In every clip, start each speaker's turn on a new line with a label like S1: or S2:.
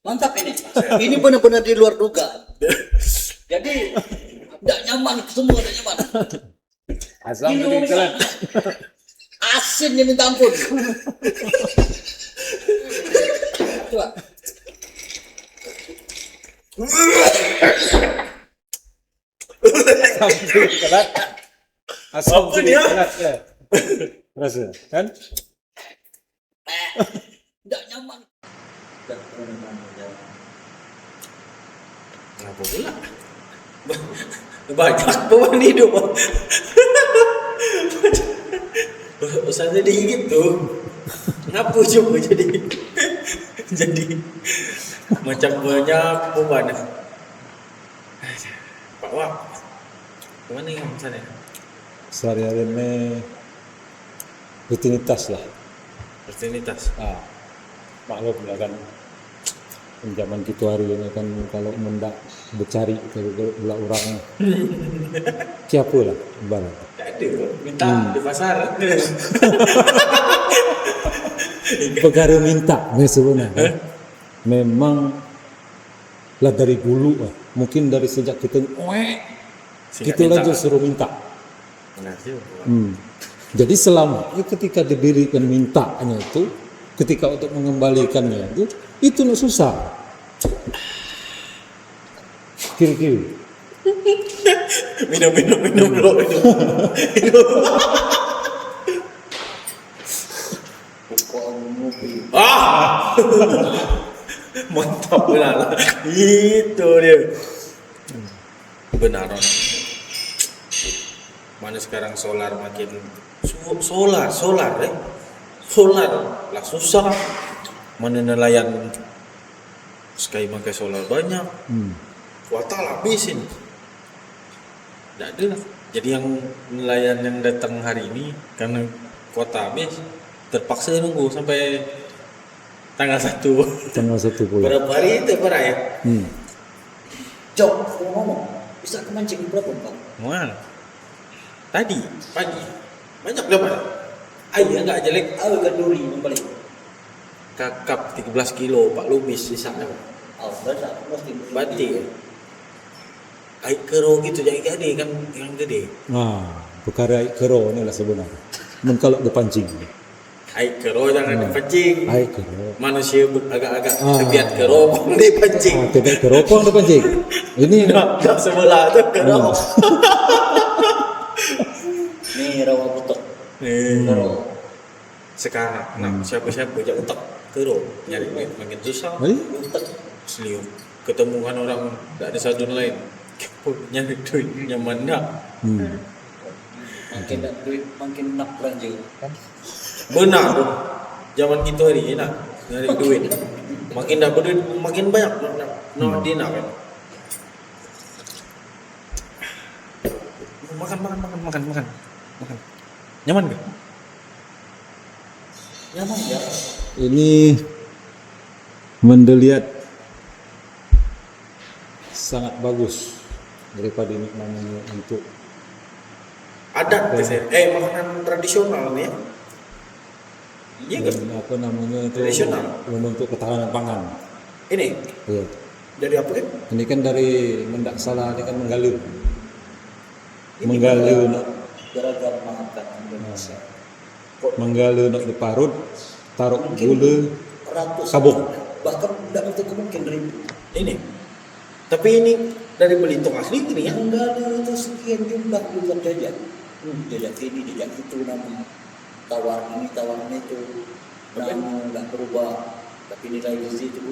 S1: Mantap ini. Ini benar-benar di luar dugaan. Jadi tidak nyaman, semua tidak nyaman.
S2: Asam
S1: Ini
S2: tadi jalan.
S1: asin ini minta ampun. Coba.
S2: Asam tadi jalan. Asam
S3: Apa
S2: tadi
S3: dia?
S2: jalan. Ya. Rasa kan?
S1: Tidak nyaman.
S3: Kenapa pula? Banyak beban hidup. Usah jadi gitu. Ngapa coba jadi macam banyak beban. Pak Wak, kemana yang sana?
S2: Sehari-hari ini rutinitas lah.
S3: Rutinitas.
S2: Maklum lah kan. Zaman kita hari ini kan kalau mendak bercari kalau orang siapa lah ibarat.
S3: Tak ada, minta di pasar.
S2: Perkara minta sebenarnya. Memang lah dari dulu lah. Mungkin dari sejak kita kita aja suruh minta.
S3: Benar sih.
S2: Jadi selama ketika diberikan mintanya itu, ketika untuk mengembalikannya itu nak susah. Kiri-kiri.
S3: Minum bro, minum. Mantap benar. Itu dia. Benar. Mana sekarang solar makin solar lah susah. Mana nelayan sekali pakai solar banyak. Kuota lah habisin. Tidak ada lah. Jadi yang nelayan yang datang hari ini karena kuota habis terpaksa nunggu sampai tanggal 1.
S2: Tanggal 1 bulan.
S3: Berapa hari itu parah ya?
S1: Jok, ngomong, bisa kemancing berapa Pak?
S3: Mana? Tadi pagi banyak dapat. Ayah enggak jelek.
S1: Ayo ke duri membeli.
S3: Kakap 13 kilo Pak Lubis di sana.
S1: Banyak, pasti.
S3: Batik ya. Air kero gitu jadi kan yang gede.
S2: Perkara air kero ni lah sebenarnya. Kalau dipancing.
S3: Air kero jangan dipancing.
S2: Air kero.
S3: Manusia agak-agak tebiat kero pun dipancing.
S2: Tebiat kero pun dipancing. Ini
S3: Nak sebelah tu kero.
S1: Ini rawa butok. Kero.
S3: Sekarang nak siapa-siapa je utak kero nyari duit makin susah.
S1: Butok.
S3: Seliu ketemu kan orang tak ada sadun lain. Nyari duit nyaman tak?
S1: Makin nak duit, makin nak belanja.
S3: Benar tu. Zaman kita hari ni nak nyari duit. Makin dah berduit makin banyak nak dia nak kan. Makan. Nyaman ke?
S1: Nyaman ya.
S2: ini mendelihat sangat bagus daripada ini namanya untuk
S3: Adat ke saya? Makanan tradisional ni ya? Iya ke?
S2: apa namanya itu
S3: Tradisional.
S2: untuk ketahanan pangan.
S3: Ini
S2: Ya.
S3: dari apa kan?
S2: Ini kan dari mendak salah ini kan menggalu nak
S1: Beragam makan Indonesia.
S2: menggalu nak diparut, taruh gula,
S1: Ratus.
S2: kabung.
S1: Bahkan tidak untuk mungkin ribu.
S3: Ini. Tapi ini dari Belitung asli ini ya?
S1: Enggak ada itu sekian jumlah bukan jajak. Jajak ini, jajak itu namun tawar ini, tawar itu. Namun nggak berubah. Tapi nilai gizi itu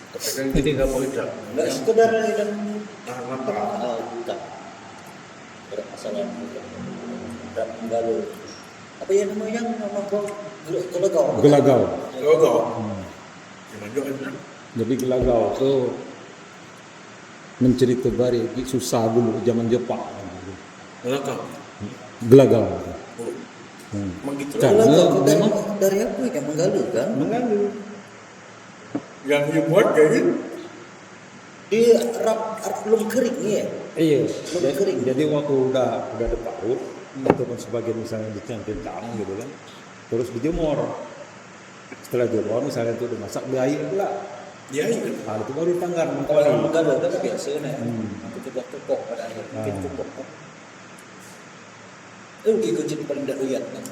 S3: Katakan ini karbohidrat.
S1: nggak sekedar dan
S3: Tahan lapar.
S1: bukan bermasalah dan menggalu. Apa yang namanya gelegau?
S2: Gelagau.
S3: Logo. Memang juga kan?
S2: Jadi gelagau tu mencerita bari susah dulu zaman Jepang.
S3: Logo.
S2: Gelagau.
S3: Memang gitu.
S2: Kan.
S1: Gelegau
S2: memang
S1: dari apa yang menggalu kan?
S2: menggalu.
S3: Yang dibuat kayak gitu.
S1: Di rap belum kering ya.
S2: Iya.
S1: Belum kering.
S2: Jadi waktu udah diparut ataupun sebagian misalnya dicangkang gitu kan, terus dijemur Setelah dibawa misalnya itu dimasak di air pula.
S3: Ya iya.
S2: Hal itu baru ditanggar
S1: Kalau
S2: mengkali.
S1: orang Megara itu kan biasa nih.
S2: Hmm.
S1: Nanti kita tukok pada akhir. Mungkin
S2: Ah.
S1: tukok. Itu kecil paling tidak doyan kan.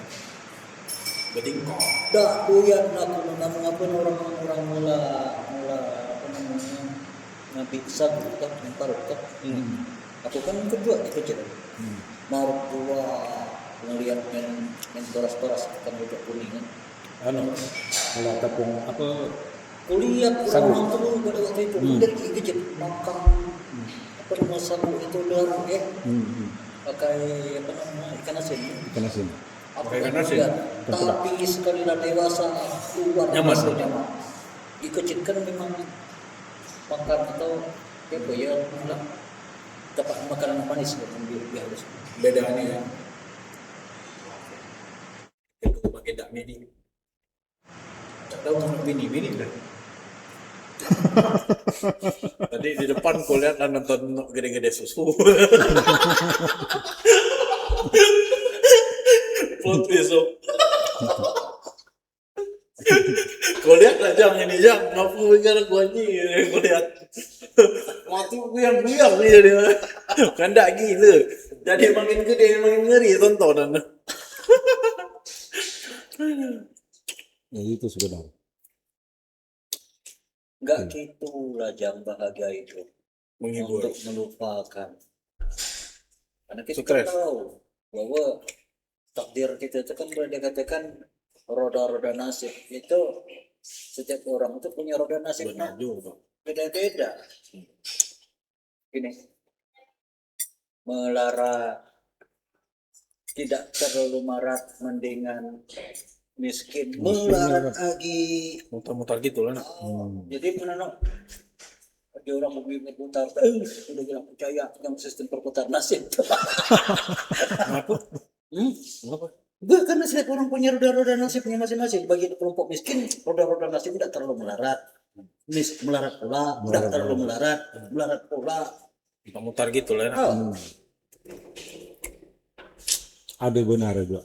S3: Betingkok.
S1: Dah doyan aku namun apa orang mula apa namanya nabi Isa kan mentar kan. Aku kan kedua di kecil. Maruk tua ngelihat yang toras-toras kan udah kuning kan.
S2: Anu, kalau tepung apa
S1: Kulihat
S2: Sagu.
S1: orang tuh pada waktu itu dari kecil makan apa nama sagu itu darah pakai apa namanya ikan asin.
S2: ikan asin.
S1: Aku
S3: Pakai
S1: kan
S3: ikan asin?
S1: lihat, tapi sekali dah dewasa keluar
S3: Nyaman.
S1: nyaman. Kecil kan memang makan atau apa ya lah dapat makanan manis bukan dia harus
S3: Bedanya ya. Itu pakai dak mini. Tak tahu mana bini dah. Tadi di depan ku lihat dan nonton gede-gede susu. Plot twist. Kau lihat lah jam ini jam, ngapu bicara gua ni, kau lihat. Mati buyang ni dia. Kandak gila. Jadi makin gede makin ngeri tontonan.
S2: Ya itu sebenarnya.
S1: enggak gitulah jam bahagia itu
S3: Menghibur.
S1: untuk melupakan. Karena kita
S3: Stres.
S1: tahu bahwa takdir kita itu kan boleh dikatakan roda-roda nasib itu setiap orang itu punya roda nasibnya
S3: Benar juga.
S1: beda-beda. Gini, melarat tidak terlalu marat mendingan miskin melarat lagi.
S3: Mutar-mutar gitu lah nak.
S1: Jadi mana ada orang bumi berputar, udah bilang percaya dengan sistem perputaran nasib.
S3: Kenapa? Kenapa?
S1: Enggak, karena setiap orang punya roda-roda nasibnya masing-masing. Bagi kelompok miskin, roda-roda nasib tidak terlalu melarat. Melarat pula, tidak terlalu melarat pula.
S3: Mutar gitu lah nak.
S1: Oh,
S2: Ada benar juga.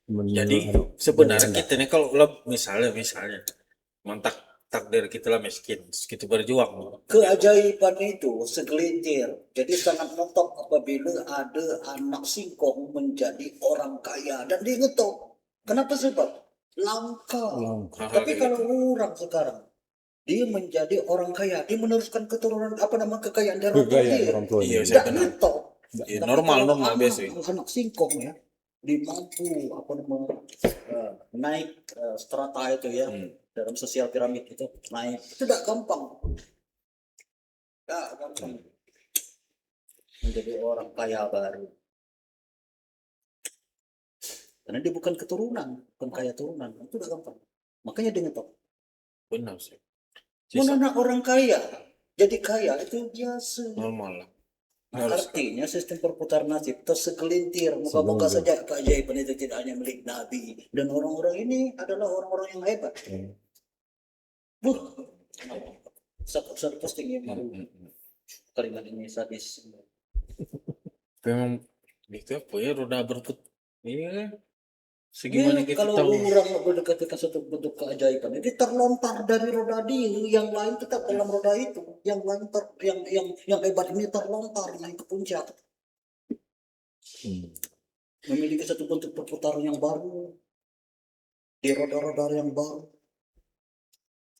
S3: Jadi sebenarnya kita nih kalau misalnya mantak takdir kita lah miskin, terus kita berjuang.
S1: keajaiban itu segelintir. Jadi sangat ngetop apabila ada anak singkong menjadi orang kaya dan dia ngetop. Kenapa sebab? Langka. Tapi kalau orang sekarang dia menjadi orang kaya, dia meneruskan keturunan apa nama kekayaan dari orang tua
S2: Kekayaan
S1: dia.
S2: orang tua.
S3: Iya,
S1: Tidak
S3: benar.
S1: ngetop.
S3: Ya,
S1: Tapi
S3: normal
S1: kalau
S3: biasa.
S1: anak singkong ya, dia mampu apa namanya naik strata itu ya dalam sosial piramid itu naik itu tidak gampang, tidak gampang menjadi orang kaya baru karena dia bukan keturunan, bukan kaya turunan, itu tidak gampang. Makanya dia ngetop.
S3: Benar sih.
S1: Mana orang kaya jadi kaya itu biasa.
S3: Normal lah.
S1: Nah, artinya sistem perputaran nasib tersegelintir. Moga-moga saja keajaiban itu tidak hanya milik Nabi dan orang-orang ini adalah orang-orang yang hebat. Satu posting ya kalimat ini sadis.
S3: Memang gitu apa ya roda berput ini kan segimana
S1: Ya,
S3: kita
S1: kalau
S3: tahu.
S1: orang mendekatkan satu bentuk keajaiban, ini terlontar dari roda dia, yang lain tetap dalam roda itu, yang lain yang hebat ini terlontar naik ke puncak, memiliki satu bentuk perputaran yang baru di roda-roda yang baru.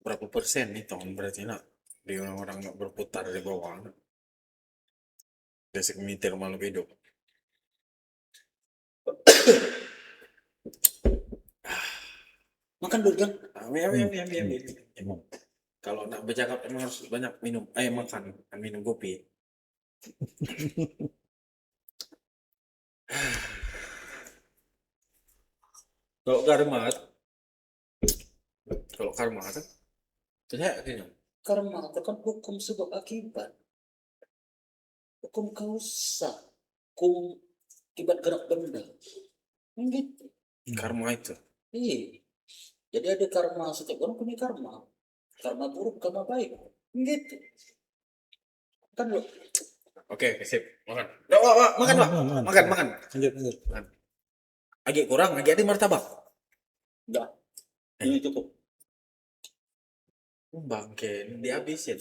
S3: Berapa persen nih tahun berarti nak di orang-orang nggak berputar di bawah nak. Dari segelintir makhluk hidup.
S1: Makan dulu kan?
S3: Ambil. Kalau nak bercakap emang harus banyak minum, makan, minum kopi. Kalau karma kan, tidak kayaknya.
S1: Karma itu kan hukum sebab akibat, hukum kausa, hukum akibat gerak benda, kan gitu.
S3: Karma itu.
S1: Iya. Jadi ada karma, setiap orang punya karma. Karma buruk, karma baik. Gitu. Kan lo.
S3: Oke, sip. Makan. Wak, makan, Wak. Makan.
S2: Lanjut.
S3: Agak kurang, agak ada martabak.
S1: Enggak. Ini cukup.
S3: Bangke, dihabisin.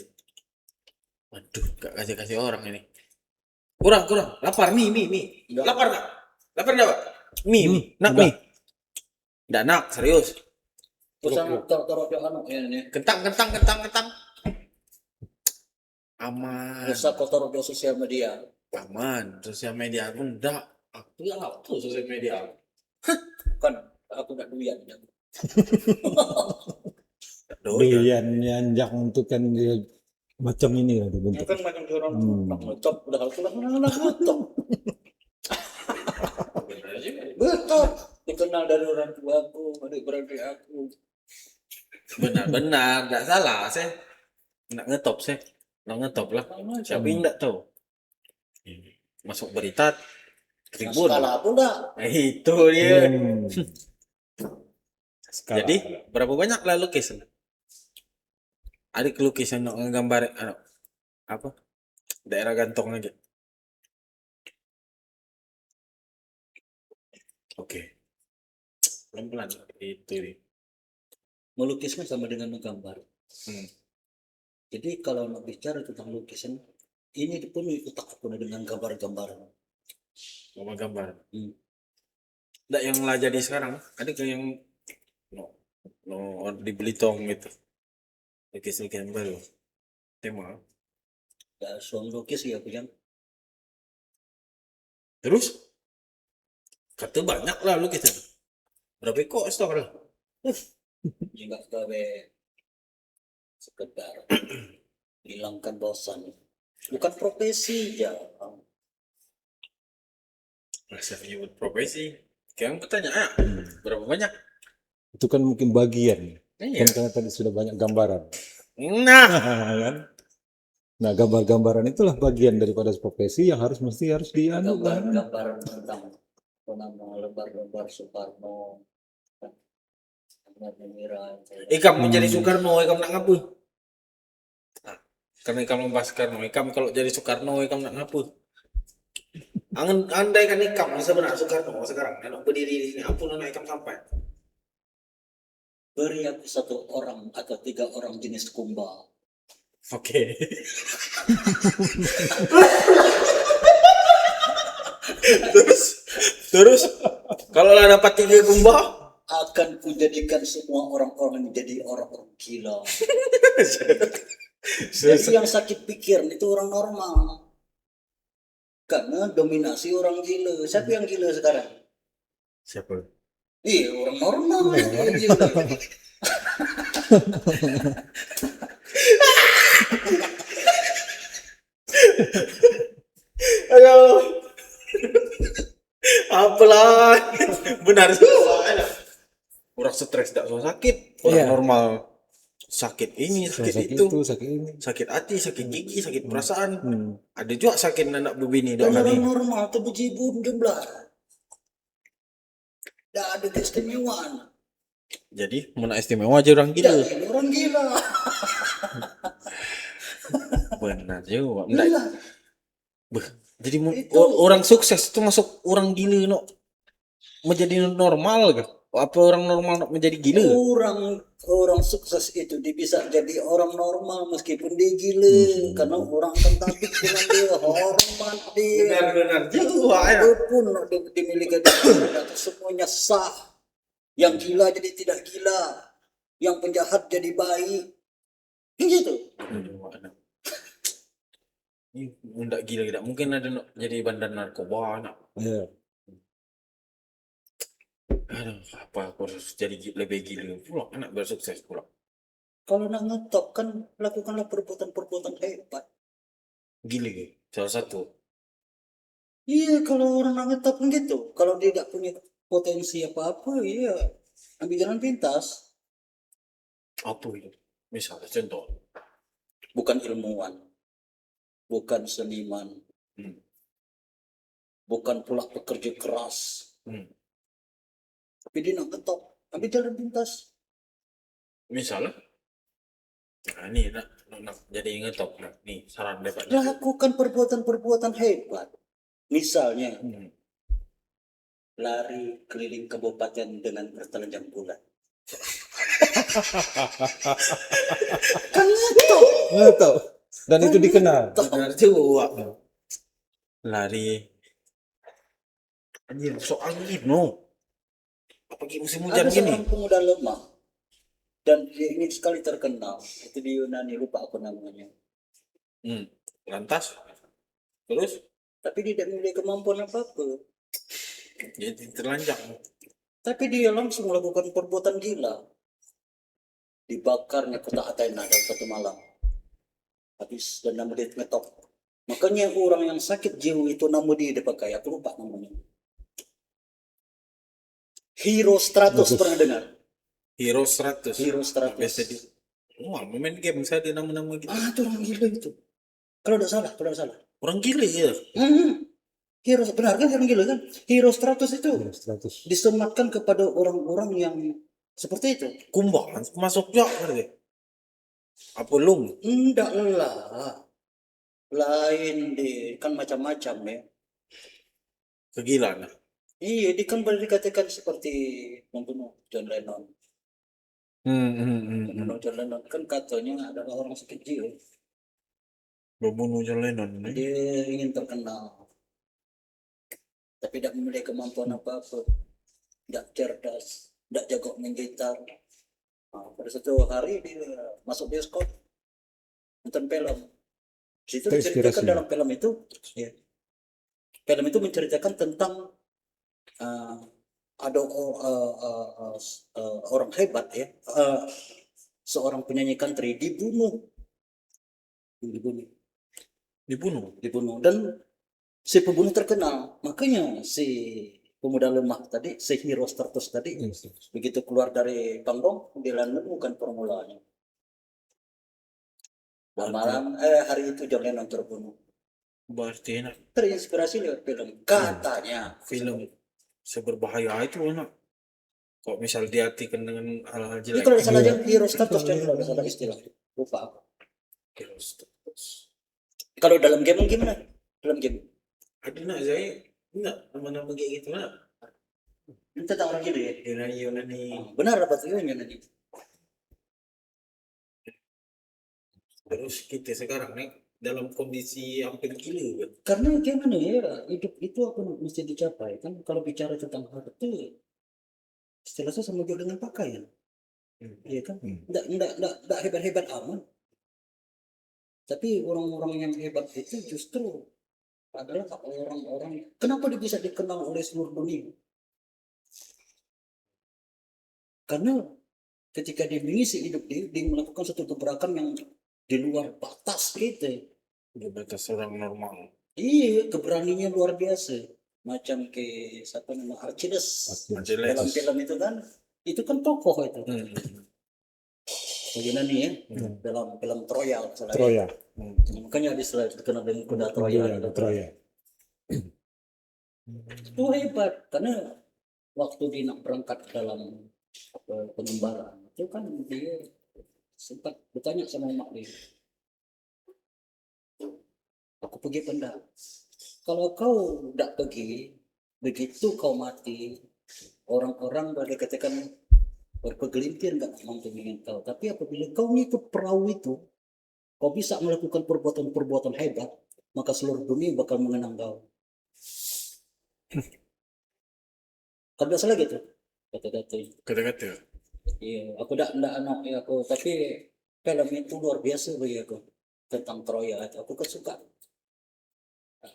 S3: Waduh, gak kasih orang ini. Kurang. Lapar, mie.
S1: Enggak.
S3: Lapar gak? Lapar gak, Pak? Mie. Nak
S2: enggak.
S3: mie? Nggak nak, serius.
S1: Pesan taruh di anu ini.
S3: Kentang. Aman.
S1: Bisa kau taruh di sosial media.
S3: Aman. Sosial media pun enggak. Aku ya apa sosial media?
S1: Kan aku enggak doyan.
S2: Doyan nyanjak untuk kan dia macam ini lah
S1: Ya
S2: bentuk.
S1: kan macam orang ngecop udah kalau pulang ngecop.
S3: Bener juga.
S1: Betul. Dikenal dari orang tuaku, adik-beradik aku.
S3: Benar, enggak salah saya. Enggak ngetop saya. Enggak ngetop lah. Siapa yang enggak tahu? Masuk berita Tribun.
S1: Skala pula.
S3: Itu dia.
S2: Hmm. Skala.
S3: Jadi berapa banyak lah lukisan? Ada lukisan yang nggambar apa? Daerah gantong aja. Oke. Pelan-pelan itu nih.
S1: Melukisnya sama dengan menggambar.
S3: Hmm.
S1: Jadi kalau nak bicara tentang lukisan, ini dipenuhi otak aku dengan gambar-gambaran.
S3: Gambar.
S1: Hmm.
S3: Nggak yang lah jadi sekarang. Ada kayak yang no di Belitung gitu. Lukis-lukisan baru. Tema.
S1: Ya, suami lukis ya aku yang
S3: Terus kata banyak lah lukisan. Berapa kok stok lah?
S1: juga gawe sekedar hilangkan bosan. Bukan profesi ya.
S3: Masa menyebut profesi. Kayak pertanyaan, berapa banyak?
S2: Itu kan mungkin bagian.
S3: Iya.
S2: Kan karena tadi sudah banyak gambaran.
S3: Nah,
S2: Kan? Nah, gambar-gambaran itulah bagian daripada profesi yang harus dianu kan.
S1: Gambar-gambar tentang lembar-lembar Soekarno.
S3: Ikam menjadi Soekarno, Ikam nak ngapa? Nah, karena Ikam membahas Soekarno, Ikam kalau jadi Soekarno, Ikam nak ngapa? Andai kan Ikam sebenarnya Soekarno sekarang, enak berdiri di sini, ampun anak Ikam sampai.
S1: Beri aku 1 orang atau 3 orang jenis kumbang.
S3: Oke. terus kalau lah dapat 3 kumbang,
S1: Akan kujadikan semua orang-orang menjadi orang-orang gila. Jadi yang sakit pikir itu orang normal. Karena dominasi orang gila. Siapa yang gila sekarang?
S3: siapa?
S1: Iya, orang normal yang gila.
S3: Ayo. Apalah. Benar juga. Orang stres tak so sakit. Orang
S2: Iya.
S3: normal sakit ini, sakit itu,
S2: sakit ini.
S3: sakit hati, sakit gigi, sakit perasaan.
S2: Hmm.
S3: Ada juga sakit anak begini
S1: Dan
S3: dok
S1: orang
S3: ini.
S1: normal itu bejibun jumlah. Tidak ada keistimewaan.
S3: Jadi mana istimewa aja orang gila.
S1: Tidak, orang gila.
S3: Benar juga. Nggak.
S1: Gila.
S3: Beh, jadi
S1: Itu.
S3: orang sukses itu masuk orang gila no. Menjadi normal kan? Apa orang normal no menjadi gila?
S1: Orang sukses itu dia bisa jadi orang normal meskipun dia gila. Karena orang akan tabik dengan dia, hormat dia.
S3: Benar juga.
S1: Apapun dimiliki dia, semuanya sah. Yang gila jadi tidak gila, yang penjahat jadi baik, gitu.
S3: Ini enggak gila. Mungkin ada no, jadi bandar narkoba nak.
S2: Ya.
S3: Aduh, apa aku harus jadi lebih gila pula, anak bersukses pula.
S1: Kalau nak ngetop kan lakukanlah perbuatan-perbuatan hebat.
S3: Gila gitu. Salah satu.
S1: Iya, kalau orang nak ngetop kan gitu. Kalau dia tidak punya potensi apa-apa, iya, ambil jalan pintas.
S3: Apa itu? Misalnya contoh.
S1: Bukan ilmuwan, bukan seniman,
S3: Hmm.
S1: bukan pula pekerja keras.
S3: Hmm.
S1: Tapi dia nak ngetop, ambil jalan pintas.
S3: Misalnya. Nah, ini nak jadi ngetop nah. Nih saran dapat.
S1: Lakukan perbuatan-perbuatan hebat. Misalnya,
S3: Hmm.
S1: lari keliling kabupaten dengan bertelanjang bulan. Kan itu.
S2: Ngetok. Dan itu dikenal.
S3: Benar juga. Lari. Anjir, soal no. Apalagi musim hujan
S1: Ada
S3: gini.
S1: seorang pemuda lemah dan dia ingin sekali terkenal. Itu di Yunani, lupa aku namanya.
S3: Lantas. Terus
S1: Tapi dia tidak memiliki kemampuan apa-apa.
S3: jadi terlanjang.
S1: Tapi dia langsung melakukan perbuatan gila. Dibakarnya kota Athena dalam satu malam. Habis dan nama dia ngetop. Makanya orang yang sakit jiwa itu nama dia dipakai. Aku lupa namanya. Hero Stratus
S2: Bagus.
S1: pernah dengar?
S3: Hero 100.
S1: Hero Stratus.
S3: Biasa di. Wah, main game saya di nama-nama gitu.
S1: Ah, itu orang gila itu. Kalau tidak salah, kalau tidak salah.
S3: Orang gila ya.
S1: Hero benar kan orang gila kan? Hero Stratus itu
S2: 100.
S1: disematkan kepada orang-orang yang seperti itu.
S3: Kumbang masuk ya berarti. Apa lung?
S1: Enggak lah. Lain deh, kan macam-macam ya.
S3: Kegilaan.
S1: Iya, dia kan boleh dikatakan seperti membunuh John Lennon. Membunuh John Lennon kan katanya adalah orang sakit jiwa.
S3: Membunuh John Lennon.
S1: Dia ingin terkenal, tapi tidak memiliki kemampuan apa-apa. Tidak cerdas, tidak jago main gitar. Nah, pada satu hari dia masuk bioskop, nonton film. Di situ diceritakan
S2: Terinspirasi.
S1: dalam film itu, ya, film itu menceritakan tentang ada orang hebat ya, seorang penyanyi country dibunuh,
S3: Dibunuh.
S1: dan si pembunuh terkenal. Makanya si pemuda lemah tadi, si Hero Stratus tadi, begitu keluar dari panggung dia menemukan formulanya. Malam hari itu John Lennon terbunuh.
S3: Berarti enak.
S1: Terinspirasi lewat film, katanya.
S3: Film seberbahaya itu enak. Kok misal diartikan dengan hal-hal
S1: Ini
S3: jelek.
S1: kalau tidak salah aja Hero Stratus dan kalau tidak salah istilah, lupa aku.
S3: Hero status.
S1: Kalau dalam game gimana? Dalam game
S3: Ada nak saya enggak nama-nama kayak gitu nak.
S1: ini tentang orang gila ya.
S3: Yunani.
S1: Benar apa tujuannya nanti?
S3: Terus kita sekarang nih dalam kondisi hampir gila kan.
S1: Karena gimana ya, hidup itu apa mesti dicapai kan. Kalau bicara tentang harta, istilahnya sama juga dengan pakaian, iya kan? Nggak hebat-hebat amat. Tapi orang-orang yang hebat itu justru adalah orang-orang. Kenapa dia bisa dikenal oleh seluruh dunia? Karena ketika dia mengisi hidup dia melakukan satu gebrakan yang di luar batas kita.
S3: Di batas orang normal.
S1: Iya, keberaniannya luar biasa. Macam ke siapa nama Archides dalam film itu kan tokoh itu. Yunani ya, dalam film Troya.
S2: Troya.
S1: Makanya istilah terkenal dengan kuda Troya.
S2: Troya.
S1: Itu hebat karena waktu dia nak berangkat dalam pengembaraan itu kan dia sempat bertanya sama mak dia, aku pergi apa enggak? Kalau kau tidak pergi, begitu kau mati, orang-orang boleh katakan berpegelintir nggak mampu mengingat kau. Tapi apabila kau ngikut perahu itu, kau bisa melakukan perbuatan-perbuatan hebat, maka seluruh dunia bakal mengenang kau. Kalau tidak salah gitu,
S3: Kata-kata.
S1: iya, aku tidak anak ya aku, tapi film itu luar biasa bagi aku tentang Troya. Aku kan suka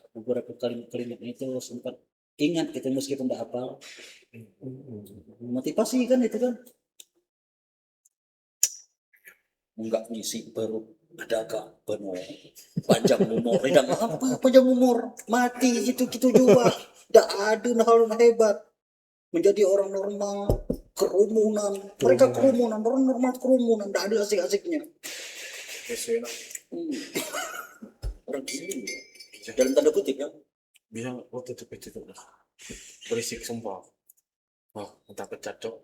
S1: beberapa kalimat itu sempat ingat gitu meskipun tidak hafal. Motivasi kan itu kan. Enggak ngisi baru adakah penuh panjang umur tidak apa panjang umur mati gitu juga tidak ada hal hebat menjadi orang normal kerumunan mereka kerumunan orang normal kerumunan tidak ada asik-asiknya orang gini dalam tanda kutip ya
S3: Bisa waktu itu berisik sumpah. Wah, entah kecacok.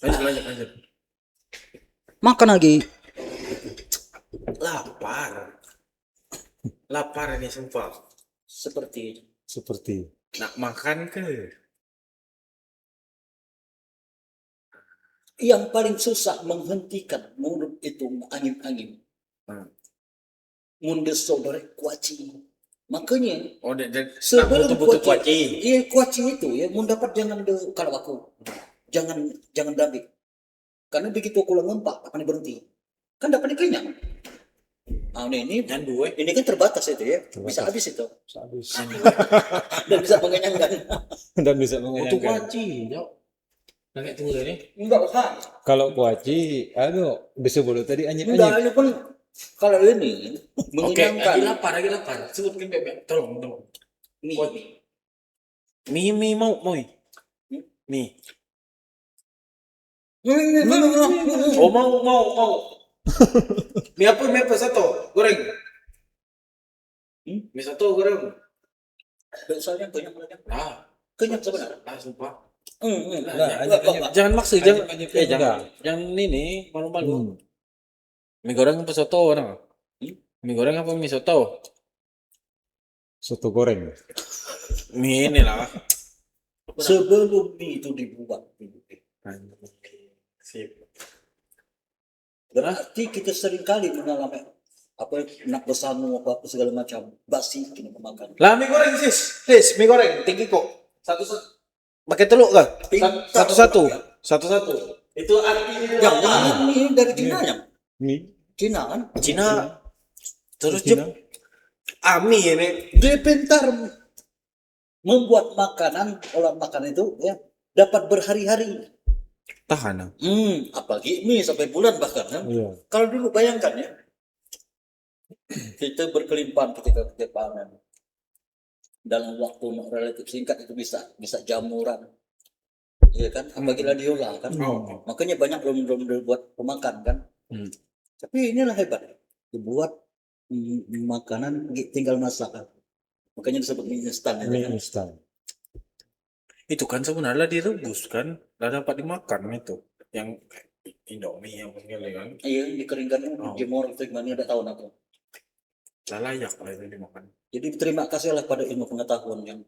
S3: Lanjut.
S1: makan lagi
S3: Lapar ini sumpah.
S1: seperti
S3: Nak makan ke?
S1: yang paling susah menghentikan mulut itu angin-angin. Mundes saudara kuaci. Makanya
S3: Oh, dan
S1: sebelum
S3: butuh kuaci.
S1: iya kuaci itu ya, mun dapat jangan kalau aku jangan dabik. Karena begitu aku ngumpak, apa nih berhenti? Kan dapat kenyang. Ah, ini
S3: Dan dua.
S1: ini kan terbatas itu ya, bisa habis itu
S2: Habis.
S1: dan bisa mengenyangkan.
S2: Dan bisa
S3: Butuh
S2: mengenyangkan.
S3: kuaci, jauh. Nah, kayak tunggu ini.
S1: Enggak usah.
S2: Kalau kuaci, disebut tadi
S1: Enggak,
S2: anyit-anyit.
S1: ini pun kalau ini
S3: Oke,
S1: mengenyangkan.
S3: lagi lapar. Sebutkan bebek. Tolong.
S1: Mie.
S3: Mie mau. Mie. Oh, mau. Mie apa satu? Goreng. Mie satu goreng.
S1: Soalnya banyak.
S3: Nah,
S1: Kenyang sebenarnya.
S3: sumpah.
S1: Enggak.
S3: Jangan maksa,
S2: Anyit-anyit
S3: jangan ini malu-malu.
S2: Hmm.
S3: Mie goreng apa soto, nah? Mie goreng apa mie soto?
S2: Soto goreng.
S3: Mie ini lah.
S1: Sebelum mie itu dibuat.
S3: Sip.
S1: Berarti kita seringkali mengalami apa nak bersama apa segala macam basi kini pemakan.
S3: Lah mie goreng sis, mie goreng tinggi kok. Satu. Pakai telur kah? Satu. Itu artinya
S1: Jangan ini dari Cina ya.
S2: Mie.
S1: Cina kan.
S3: Cina. Terus
S2: Cina.
S3: Ami ini.
S1: Dia pintar membuat makanan, olahan makanan itu ya dapat berhari-hari.
S3: Tahan.
S1: Apalagi mie sampai bulan bahkan kan.
S2: Iya.
S1: Kalau dulu bayangkan ya, kita berkelimpahan ketika kita panen. Dalam waktu relatif singkat itu bisa jamuran. Iya kan? Apabila diolah kan. Makanya banyak belum dibuat pemakan kan. Tapi inilah hebat. Dibuat makanan tinggal masak. Makanya disebut mie instan.
S2: Mie instan.
S3: Itu kan sebenarnya direbus kan, lah dapat dimakan itu. Yang Indomie yang begini kan.
S1: Iya, dikeringkan, jemur itu gimana ada tahun aku.
S3: Lah layak lah itu dimakan.
S1: Jadi berterima kasihlah pada ilmu pengetahuan yang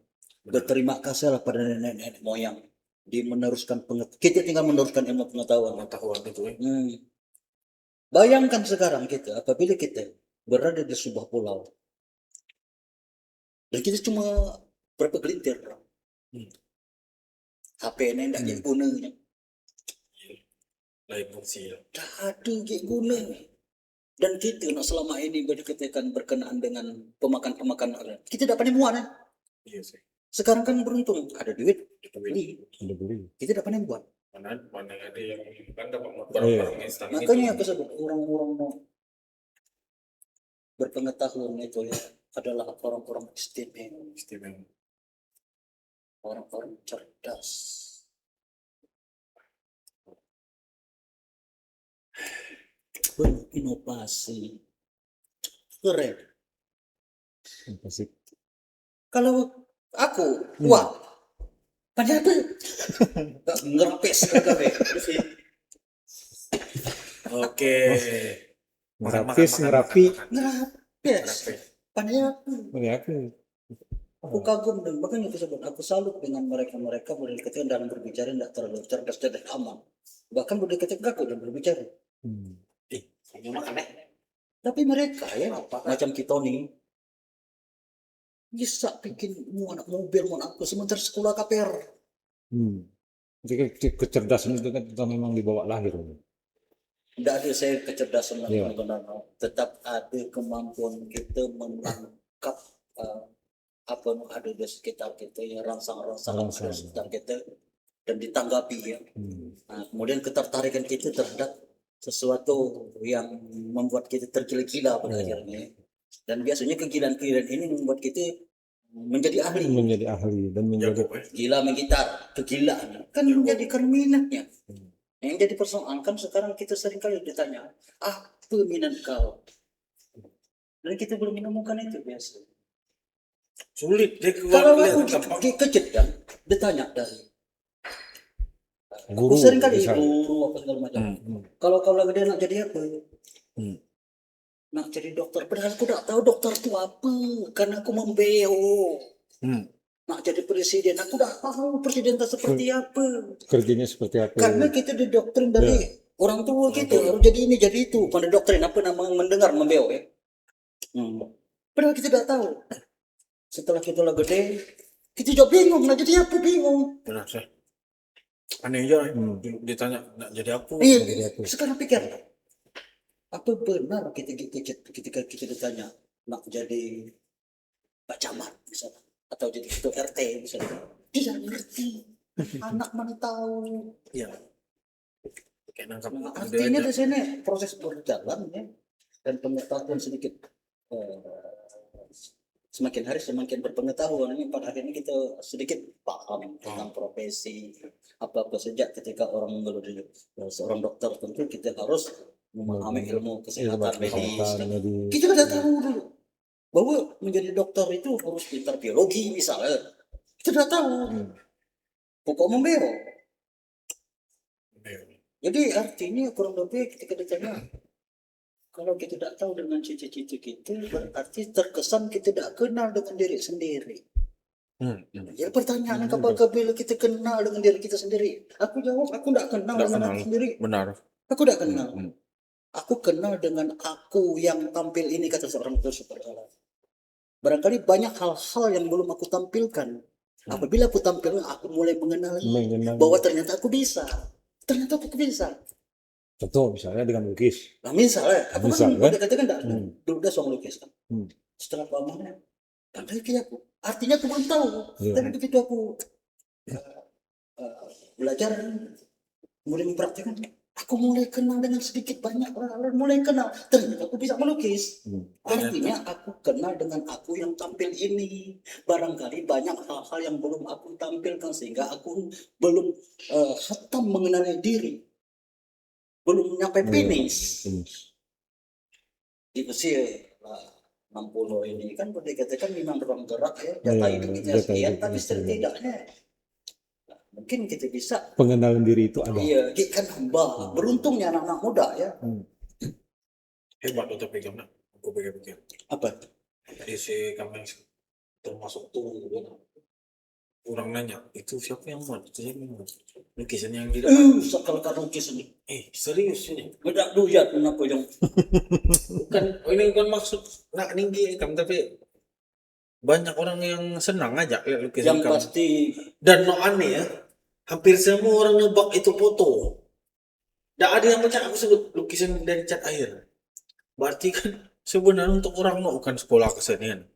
S1: berterima kasihlah pada nenek moyang di meneruskan kita tinggal meneruskan ilmu pengetahuan
S3: itu ya.
S1: Bayangkan sekarang kita apabila kita berada di sebuah pulau dan kita cuma berapa gelintir HP ini tidak jadi gunanya
S3: Lain fungsi ya.
S1: tak ada jadi guna dan kita nak selama ini berkaitan berkenaan dengan pemakan kita dapat muat kan.
S3: Iya sih.
S1: Sekarang kan beruntung ada duit beli kita dapat buat
S3: Mana ada yang kan dapat
S2: Iya.
S3: barang instan.
S1: makanya aku sebut orang-orang mau berpengetahuan itu ya adalah orang-orang istimewa, orang-orang cerdas, berinovasi, keren. Kalau aku wah pada apa ngerpes
S3: Oke.
S2: Ngerapi.
S1: ngerpes pada apa
S2: Ngerapi.
S1: aku kagum dan bahkan itu sebut aku salut dengan mereka berdekatan dalam berbicara tidak terlalu cerdas dan aman bahkan berdekatan aku dalam berbicara tapi mereka ya macam kita nih bisa bikin mau anak mobil mau apa sementara sekolah KPR.
S2: Jadi kecerdasan itu kan kita memang dibawa lahir.
S1: Tidak ada saya kecerdasan
S2: Iya.
S1: tetap ada kemampuan kita menangkap apa yang ada di sekitar kita ya rangsang-rangsang ada di sekitar kita dan ditanggapi ya. Nah, kemudian ketertarikan kita terhadap sesuatu yang membuat kita tergila-gila pada akhirnya. Dan biasanya kegilaan-kegilaan ini membuat kita menjadi ahli
S2: dan menjadi
S1: gila menggitar, kegilaan kan menjadikan minatnya. Yang jadi persoalan kan sekarang kita seringkali ditanya, apa minat kau? Dan kita belum menemukan itu biasa.
S3: Sulit deh
S1: Kalau aku kejut kan, ditanya dari
S2: guru.
S1: aku seringkali
S2: misalnya.
S1: guru apa segala macam. Kalau lagi dia nak jadi apa? Nak jadi dokter, padahal aku tak tahu dokter itu apa, karena aku membeo. nak jadi presiden, aku udah tahu presiden itu seperti apa.
S2: Kerjanya seperti apa?
S1: Karena kita didoktrin dari orang tua kita harus jadi ini jadi itu. Pada doktrin apa nama mendengar membeo ya. Padahal kita tidak tahu. Setelah kita lah gede, kita juga bingung. Nah jadi apa bingung?
S3: Benar sih. Aneh aja ditanya nak jadi apa?
S1: Iya. Sekarang pikir, apa benar ketika kita ditanya nak jadi Pak Camat misalnya, atau jadi ketua RT misalnya, tidak ngerti. Anak mana tahu.
S3: Iya. Kayak nangkap
S1: Nah,
S3: ide
S1: artinya
S3: aja.
S1: di sini proses berjalan ya, dan pengetahuan sedikit semakin hari semakin berpengetahuan. Ini pada hari ini kita sedikit paham tentang profesi apa sejak ketika orang mengeluh seorang dokter tentu kita harus memahami ilmu kesehatan medis. Kita sudah tahu dulu bahwa menjadi dokter itu harus pintar biologi misalnya. Kita sudah tahu. Pokok membeo. Jadi artinya kurang lebih ketika ditanya, kalau kita tidak tahu dengan cita-cita kita, berarti terkesan kita tidak kenal dengan diri sendiri. Ya pertanyaan apakah bila kita kenal dengan diri kita sendiri? Aku jawab, aku tidak kenal dengan aku sendiri.
S3: Benar.
S1: Aku tidak kenal. Aku kenal dengan aku yang tampil ini, kata seorang filsuf. Barangkali banyak hal-hal yang belum aku tampilkan. Apabila aku tampil, aku mulai mengenali bahwa ternyata aku bisa. Ternyata aku bisa.
S2: Contoh misalnya dengan lukis.
S1: Nah misalnya, aku kan pada katakan tidak, dulu dah seorang lukis kan. Setelah pamannya, pandai kayak aku. Artinya aku belum tahu. Tapi begitu aku belajar, mulai mempraktikkan, aku mulai kenal dengan sedikit banyak orang, mulai kenal. Ternyata aku bisa melukis. Artinya aku kenal dengan aku yang tampil ini. Barangkali banyak hal-hal yang belum aku tampilkan sehingga aku belum hatam mengenali diri. Belum nyampe finish. Di usia 60 ini kan boleh dikatakan memang ruang gerak ya, jatah hidup kita sekian, tapi setidaknya mungkin kita bisa
S2: Pengenalan diri itu ada.
S1: iya, kan hamba. Beruntungnya anak-anak muda ya.
S3: Hebat tuh tapi kamu, aku pikir-pikir.
S1: Apa?
S3: Tadi si kami termasuk tuh, orang nanya itu siapa yang buat? Itu siapa yang buat? Lukisan yang di depan.
S1: Sekalkan lukis ini.
S3: Serius ini?
S1: Bedak duyat kenapa yang
S3: Bukan, ini bukan maksud nak tinggi kamu, tapi banyak orang yang senang aja lihat lukisan
S1: yang
S3: kamu.
S1: pasti
S3: Dan no aneh ya, hampir semua orang nebak itu foto. Tidak ada yang percaya aku sebut lukisan dari cat air. Berarti kan sebenarnya untuk orang no bukan sekolah kesenian.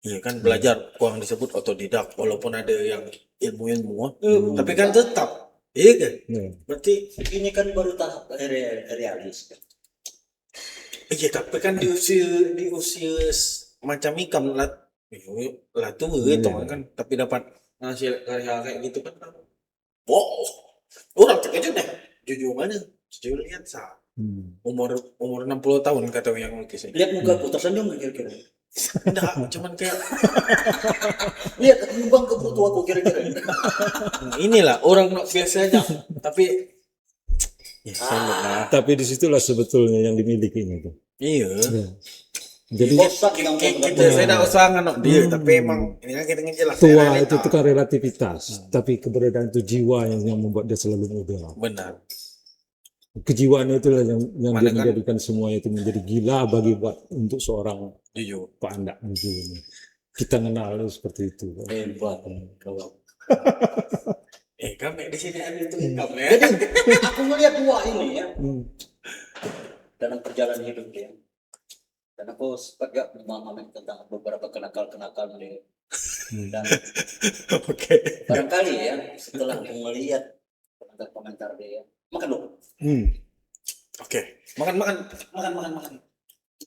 S3: Iya kan belajar kurang disebut otodidak, walaupun ada yang ilmu-ilmu, tapi kan tetap, iya kan? Berarti
S1: ini kan baru tahap realis.
S3: iya tapi kan di usia macam ikam lah tuh gitu kan, tapi dapat hasil karya kayak gitu kan, wow, orang terkejut deh, jujur mana, jujur lihat sah, umur 60 tahun kata yang lukis ini.
S1: Lihat muka aku tersenyum nggak kira-kira?
S3: Enggak, cuman kayak
S1: Lihat aku nyumbang ke butuh aku kira-kira.
S3: inilah orang biasa aja, tapi ya salut lah.
S2: Tapi disitulah sebetulnya yang dimilikinya itu.
S3: Iya.
S2: Jadi
S1: Bosan yang
S3: Kita saya tidak usah nganok dia, tapi emang ini kan kita ngejelas.
S2: tua itu tuh kan relativitas, tapi keberadaan itu jiwa yang membuat dia selalu muda.
S3: Benar.
S2: Kejiwaan itulah yang
S3: Mana
S2: dia
S3: kan?
S2: menjadikan semuanya itu menjadi gila bagi untuk seorang
S3: Jujur.
S2: Pak Andak itu. Kita kenal seperti itu.
S1: hebat kalau.
S3: Kami di sini ada itu kami.
S1: Jadi aku melihat dua ini ya dalam perjalanan hidup dia. Dan aku sempat gak memahami tentang beberapa kenakalan dia. Dan
S3: Oke.
S1: barangkali ya setelah aku melihat komentar dia, makan dulu.
S3: Oke. Makan.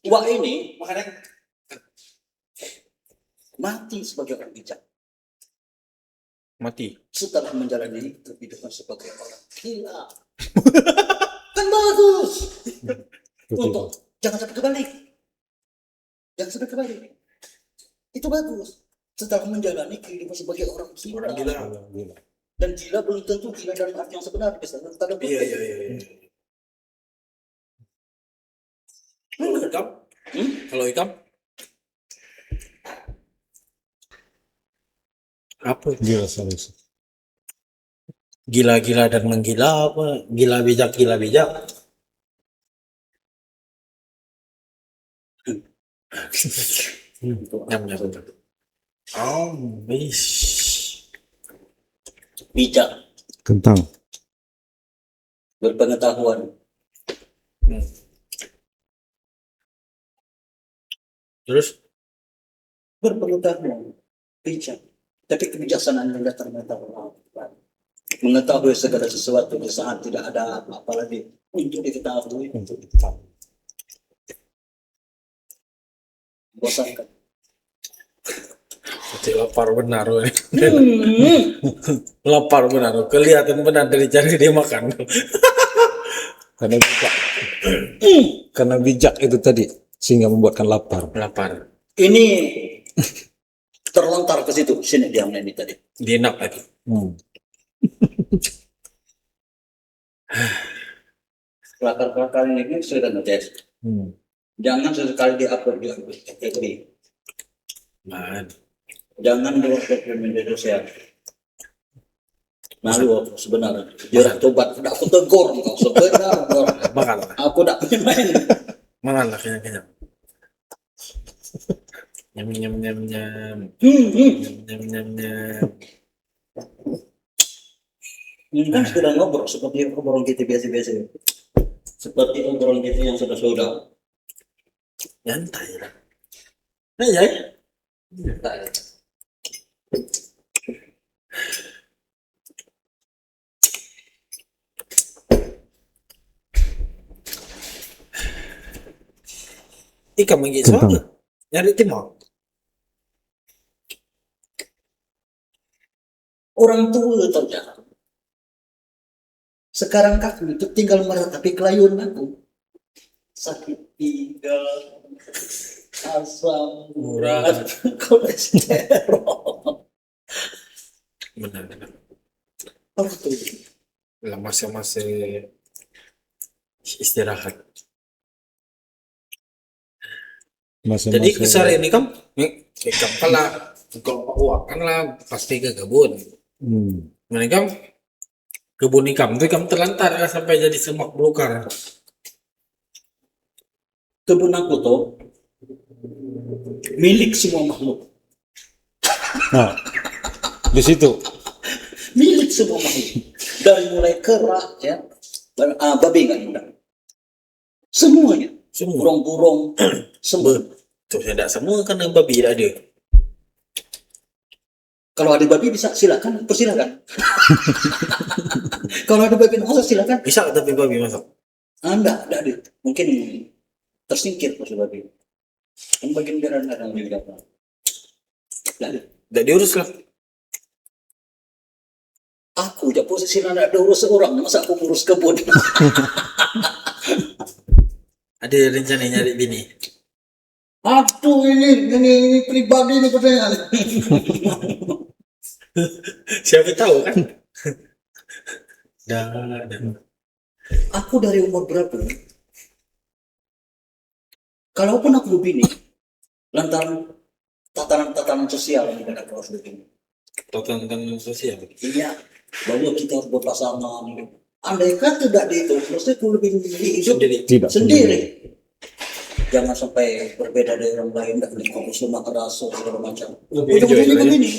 S1: Dua ini
S3: Makan.
S1: mati sebagai orang bijak
S3: Mati.
S1: setelah menjalani kehidupan sebagai orang gila. Kan bagus. Untuk jangan sampai kebalik. Itu bagus. Setelah menjalani kehidupan sebagai orang gila.
S3: Gila.
S1: Dan gila belum tentu gila dalam arti yang sebenar. Bisa tanda kutip.
S3: Iya. Kalau ikam? Apa?
S2: Gila solusi.
S3: Gila-gila dan menggila apa? Gila bijak. Nyam. Oh, bis.
S1: Bijak,
S2: Kentang.
S1: berpengetahuan.
S3: Terus
S1: Berpengetahuan, bijak. Tapi kebijaksanaan yang datang dari Allah. Mengetahui segala sesuatu di saat tidak ada apa lagi untuk diketahui,
S2: Untuk diketahui.
S1: bosankan.
S3: Berarti lapar benar. Lapar benar. Kelihatan benar dari cara dia makan.
S2: Karena bijak. Karena bijak itu tadi sehingga membuatkan lapar.
S3: Lapar.
S1: Ini terlontar ke situ, sini diamnya ini tadi.
S3: Dia enak lagi.
S1: Kelakar-kelakar ini sudah ngetes. Jangan sesekali diupload di FB.
S3: Man.
S1: Jangan diupload di media sosial. Malu aku sebenarnya. Jarak tobat, tidak aku tegur kau sebenarnya.
S3: Makan.
S1: Aku tidak punya main.
S3: Makan lah kenyang. Nyam.
S1: Ini kan sudah ngobrol seperti obrolan kita biasa-biasa. Seperti obrolan kita yang sudah-sudah.
S3: Nyantai lah. Ya. Ikan manggi soalnya. Nyari timah.
S1: Orang tua terjadi. Sekarang kaki itu tinggal meratapi kelayuan aku. Sakit tinggal, asam
S3: Urat.
S1: kolesterol.
S3: Benar.
S1: Apa tuh?
S3: Lah masa-masa istirahat. Jadi kesar ini kan lah kalau uang kan lah pasti ke kebun. Mereka kebun ikan itu ikan terlantar ya, sampai jadi semak belukar.
S1: Kebun aku tuh milik semua makhluk.
S2: Nah, di situ
S1: Milik semua makhluk. Dari mulai kera ya, babi kan enggak. Semuanya.
S3: Semua.
S1: Burung-burung, semua.
S3: Tuh tidak semua kan yang babi tidak ada.
S1: Kalau ada babi bisa silakan, persilakan. Kalau ada babi masa silakan.
S3: Bisa tapi babi masak.
S1: Enggak ada. Mungkin tersingkir pas babi. Kan bagian kadang-kadang juga. Enggak ada.
S3: Tidak diurus lah.
S1: Aku aja posisi anak ada urus orang, masa aku ngurus kebun.
S3: Ada rencana nyari bini.
S1: Aduh ini pribadi ini pertanyaan.
S3: Siapa tahu kan? Dah.
S1: Aku dari umur berapa? Kalaupun aku begini, lantaran tatanan sosial yang ada harus begini.
S3: Tatanan sosial.
S1: Iya, bahwa kita harus berpasangan. Andai kan tidak itu, maksudnya aku lebih hidup
S2: tidak
S1: sendiri. Jangan sampai berbeda dari orang lain, tidak boleh semua kerasa segala macam. Ujung-ujungnya begini.